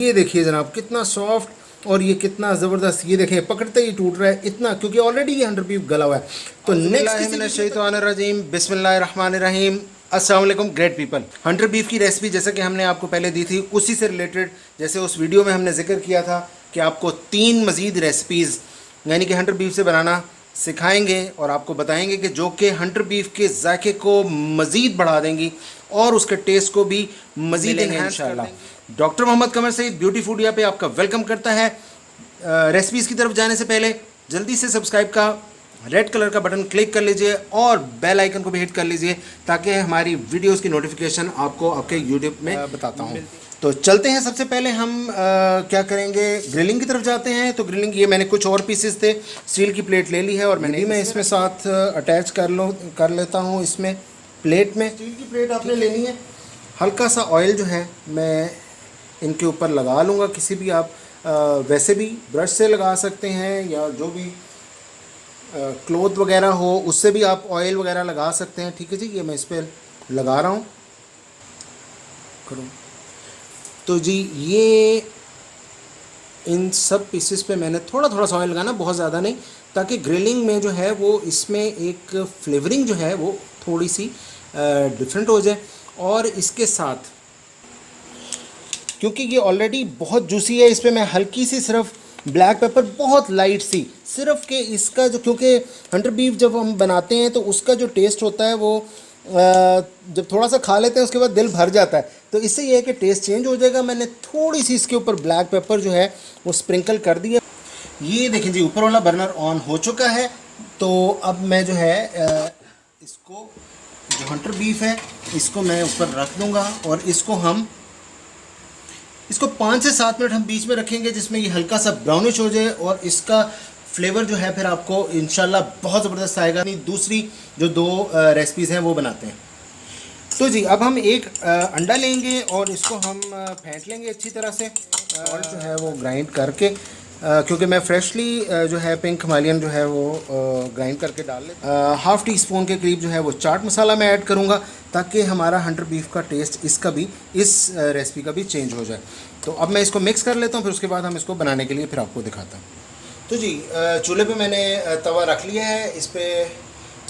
ये देखिए जनाब कितना सॉफ्ट और ये कितना ज़बरदस्त, ये देखें पकड़ते ही टूट रहा है इतना, क्योंकि ऑलरेडी ये 100 पीस गला हुआ है। तो नेक्स्ट बिस्मिल्लाहिर्रहमानिर्रहीम, अस्सलाम वालेकुम ग्रेट पीपल। 100 बीफ की रेसिपी जैसे कि हमने आपको पहले दी थी, उसी से रिलेटेड जैसे उस वीडियो में हमने जिक्र किया था कि आपको 3 मज़ीद रेसिपीज़ यानी कि 100 बीफ से बनाना सिखाएंगे और आपको बताएंगे कि जो कि 100 बीफ के जायके को मज़ीद बढ़ा देंगी और उसके टेस्ट को भी मज़ीद एनहांस कर देंगी। डॉक्टर मोहम्मद कमर सईद ब्यूटी फूडिया पे आपका वेलकम करता है। रेसिपीज़ की तरफ जाने से पहले जल्दी से सब्सक्राइब का रेड कलर का बटन क्लिक कर लीजिए और बेल आइकन को भी हिट कर लीजिए ताकि हमारी वीडियोस की नोटिफिकेशन आपको आपके यूट्यूब में बताता हूँ। तो चलते हैं, सबसे पहले हम क्या करेंगे, ग्रिलिंग की तरफ जाते हैं। तो ग्रिलिंग, ये मैंने कुछ और पीसेस थे, स्टील की प्लेट ले ली है और मैं इसमें साथ अटैच कर लेता हूँ इसमें प्लेट में। स्टील की प्लेट आपने लेनी है, हल्का सा ऑयल जो है मैं इनके ऊपर लगा लूँगा। किसी भी आप वैसे भी ब्रश से लगा सकते हैं या जो भी क्लोथ वगैरह हो उससे भी आप ऑयल वगैरह लगा सकते हैं। ठीक है जी, ये मैं इस पर लगा रहा हूँ। करो तो जी, ये इन सब पीसेस पे मैंने थोड़ा थोड़ा सा ऑयल लगाना, बहुत ज़्यादा नहीं, ताकि ग्रिलिंग में जो है वो इसमें एक फ्लेवरिंग जो है वो थोड़ी सी डिफरेंट हो जाए। और इसके साथ क्योंकि ये ऑलरेडी बहुत जूसी है, इस पर मैं हल्की सी सिर्फ ब्लैक पेपर, बहुत लाइट सी सिर्फ के इसका जो, क्योंकि 100 बीफ जब हम बनाते हैं तो उसका जो टेस्ट होता है वो जब थोड़ा सा खा लेते हैं उसके बाद दिल भर जाता है, तो इससे ये है कि टेस्ट चेंज हो जाएगा। मैंने थोड़ी सी इसके ऊपर ब्लैक पेपर जो है वो स्प्रिंकल कर दिया। ये देखें जी, ऊपर वाला बर्नर ऑन हो चुका है। तो अब मैं जो है इसको, जो 100 बीफ है इसको मैं ऊपर रख दूँगा और इसको 5 से 7 मिनट हम बीच में रखेंगे, जिसमें ये हल्का सा ब्राउनिश हो जाए और इसका फ्लेवर जो है फिर आपको इंशाल्लाह बहुत ज़बरदस्त आएगा। दूसरी जो 2 रेसिपीज़ हैं वो बनाते हैं। तो जी, अब हम एक अंडा लेंगे और इसको हम फेंट लेंगे अच्छी तरह से और जो है वो ग्राइंड करके, क्योंकि मैं फ्रेशली जो है पिंक हिमालयन जो है वो ग्राइंड करके डाल ले। हाफ़ टी स्पून के करीब जो है वो चाट मसाला मैं ऐड करूँगा ताकि हमारा 100 बीफ का टेस्ट इसका भी, इस रेसिपी का भी चेंज हो जाए। तो अब मैं इसको मिक्स कर लेता हूँ, फिर उसके बाद हम इसको बनाने के लिए फिर आपको दिखाता हूँ। तो जी, चूल्हे पे मैंने तवा रख लिया है, इस पर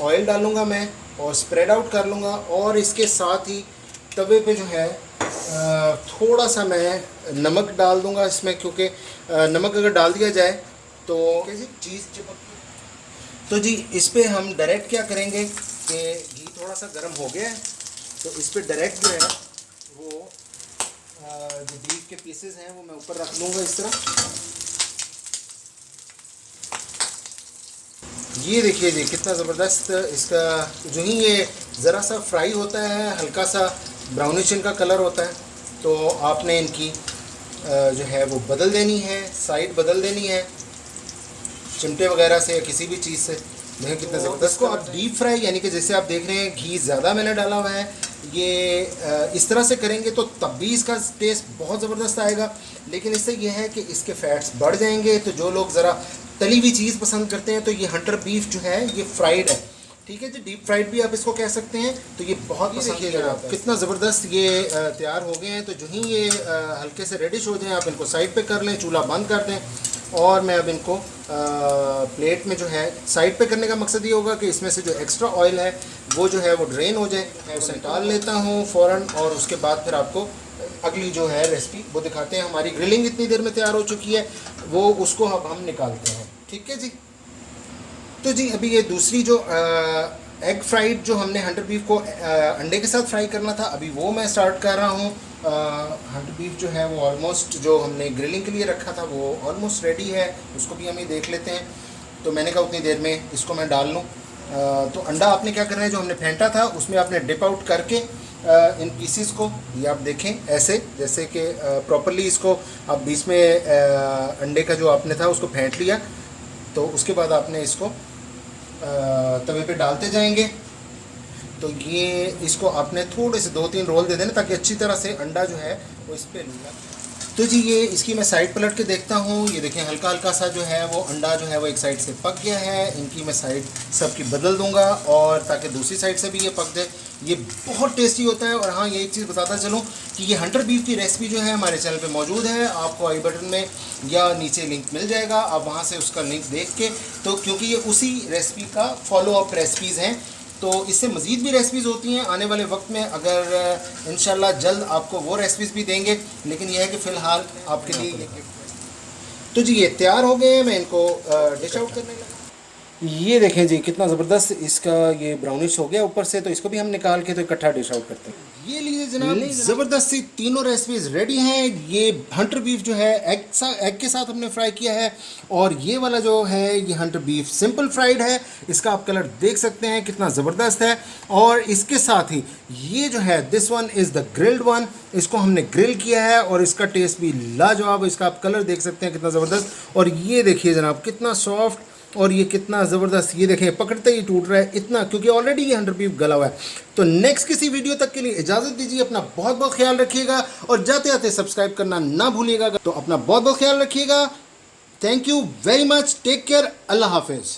ऑयल डालूँगा मैं और स्प्रेड आउट कर लूँगा। और इसके साथ ही तवे पे जो है थोड़ा सा मैं नमक डाल दूंगा इसमें, क्योंकि नमक अगर डाल दिया जाए तो कैसी चीज़ चिपक। तो जी, इस पे हम डायरेक्ट क्या करेंगे कि घी थोड़ा सा गर्म हो गया है तो इस पे डायरेक्ट जो है वो जो बीफ के पीसेस हैं वो मैं ऊपर रख लूँगा इस तरह। ये देखिए जी, कितना ज़बरदस्त इसका, जो ही ये ज़रा सा फ्राई होता है, हल्का सा ब्राउनिश इनका कलर होता है, तो आपने इनकी जो है वो बदल देनी है, साइड बदल देनी है चिमटे वगैरह से या किसी भी चीज़ से। देखें कितना ज़बरदस्त को आप डीप फ्राई, यानी कि जैसे आप देख रहे हैं घी ज़्यादा मैंने डाला हुआ है, ये इस तरह से करेंगे तो तब भी इसका टेस्ट बहुत ज़बरदस्त आएगा। लेकिन इससे ये है कि इसके फैट्स बढ़ जाएंगे। तो जो लोग ज़रा तली हुई चीज़ पसंद करते हैं तो ये 100 बीफ जो है ये फ्राइड है, ठीक है जी, डीप फ्राइड भी आप इसको कह सकते हैं। तो ये बहुत पसंद किया जाता है। कितना ज़बरदस्त ये तैयार हो गए हैं। तो जो ही ये हल्के से रेडिश हो जाएं आप इनको साइड पे कर लें, चूल्हा बंद कर दें। और मैं अब इनको प्लेट में जो है साइड पे करने का मकसद ये होगा कि इसमें से जो एक्स्ट्रा ऑयल है वो जो है वो ड्रेन हो जाए। मैं उसे निकाल लेता हूँ फ़ौरन और उसके बाद फिर आपको अगली जो है रेसिपी वो दिखाते हैं। हमारी ग्रिलिंग इतनी देर में तैयार हो चुकी है, वो उसको अब हम निकालते हैं। ठीक है जी। तो जी, अभी ये दूसरी जो एग फ्राइड जो हमने 100 बीफ को अंडे के साथ फ्राई करना था, अभी वो मैं स्टार्ट कर रहा हूँ। 100 बीफ जो है वो ऑलमोस्ट, जो हमने ग्रिलिंग के लिए रखा था वो ऑलमोस्ट रेडी है, उसको भी हम ये देख लेते हैं। तो मैंने कहा उतनी देर में इसको मैं डाल लूँ। तो अंडा आपने क्या करना है, जो हमने फेंटा था उसमें आपने डिप आउट करके इन पीसीस को, ये आप देखें ऐसे, जैसे कि प्रॉपरली इसको आप बीच में अंडे का जो आपने था उसको फेंट लिया। तो उसके बाद आपने इसको तवे पे डालते जाएंगे। तो ये इसको आपने थोड़े से 2-3 रोल दे देना ताकि अच्छी तरह से अंडा जो है वो इस पर लगे। तो जी, ये इसकी मैं साइड पलट के देखता हूँ। ये देखें हल्का हल्का सा जो है वो अंडा जो है वो एक साइड से पक गया है। इनकी मैं साइड सबकी बदल दूंगा और ताकि दूसरी साइड से भी ये पक जाए। ये बहुत टेस्टी होता है। और हाँ, ये एक चीज़ बताता चलूँ कि ये हंटर बीफ की रेसिपी जो है हमारे चैनल पे मौजूद है, आपको आई बटन में या नीचे लिंक मिल जाएगा, आप वहाँ से उसका लिंक देख के, तो क्योंकि ये उसी रेसिपी का फॉलो अप रेसिपीज़ हैं, तो इससे मज़ीद भी रेसिपीज़ होती हैं आने वाले वक्त में, अगर इंशाल्लाह जल्द आपको वो रेसिपीज़ भी देंगे। लेकिन यह है कि फ़िलहाल आपके लिए तो जी ये तैयार हो गए हैं, मैं इनको डिश आउट करने लगा। ये देखें जी कितना ज़बरदस्त इसका ये ब्राउनिश हो गया ऊपर से, तो इसको भी हम निकाल के तो इकट्ठा डिश आउट करते हैं। ये लीजिए जनाब, ज़बरदस्त सी तीनों रेसिपीज़ रेडी हैं। ये हंटर बीफ जो है एग के साथ हमने फ्राई किया है, और ये वाला जो है ये हंटर बीफ सिंपल फ्राइड है। इसका आप कलर देख सकते हैं कितना ज़बरदस्त है। और इसके साथ ही ये जो है this one is the grilled one, इसको हमने ग्रिल किया है और इसका टेस्ट भी लाजवाब। इसका आप कलर देख सकते हैं कितना ज़बरदस्त। और ये देखिए जनाब कितना सॉफ्ट और ये कितना ज़बरदस्त, ये देखें पकड़ते ही टूट रहा है इतना, क्योंकि ऑलरेडी ये हंटर बीफ गला हुआ है। तो नेक्स्ट किसी वीडियो तक के लिए इजाज़त दीजिए, अपना बहुत बहुत ख्याल रखिएगा, और जाते जाते सब्सक्राइब करना ना भूलिएगा। तो अपना बहुत बहुत ख्याल रखिएगा। Thank you very much, take care, अल्लाह हाफिज़।